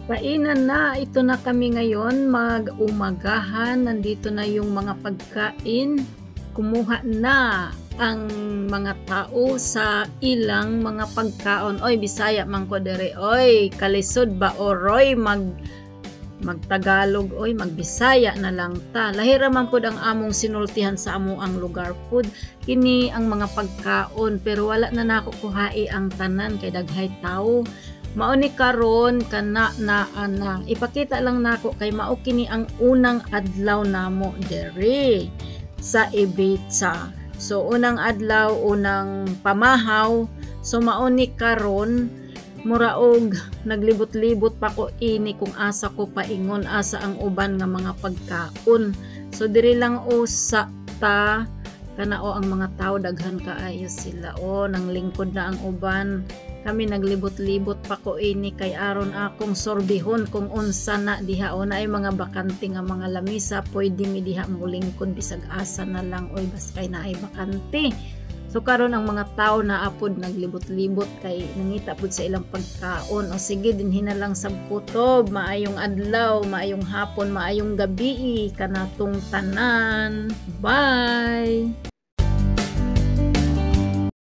Kainan na, ito na kami ngayon, mag-umagahan, nandito na yung mga pagkain, kumuha na ang mga tao sa ilang mga pagkaon. Oy, Bisaya man ko dere, oy, kalisod ba oroy, magtagalog, oy, magbisaya na lang ta. Lahira man pud ang among sinultihan sa amo ang lugar pud. Kini ang mga pagkaon, pero wala na nako kuhai ang tanan kay daghay tao. Mauni karon kana na ana ipakita lang nako kay mao kini ang unang adlaw namo dere sa Ibiza. So unang adlaw, unang pamahaw. So mauni karon muraog naglibot-libot pa ko ini kung asa ko paingon asa ang uban nga mga pagkaon. So diri lang usa ta kanao ang mga tao daghan kaayo sila nang lingkod na ang uban. Kami naglibot-libot pa ko ini kay aron akong sorbihon kung unsa na diha na ay mga bakante nga mga lamisa pwede mi diha mulingkod bisag asa na lang oy baskay na ay bakante. So karon ang mga tao na apod naglibot-libot kay nangita pud sa ilang pagkaon. O sige dinhi na lang sab kutob, maayong adlaw, maayong hapon, maayong gabi kanatong tanan. Bye.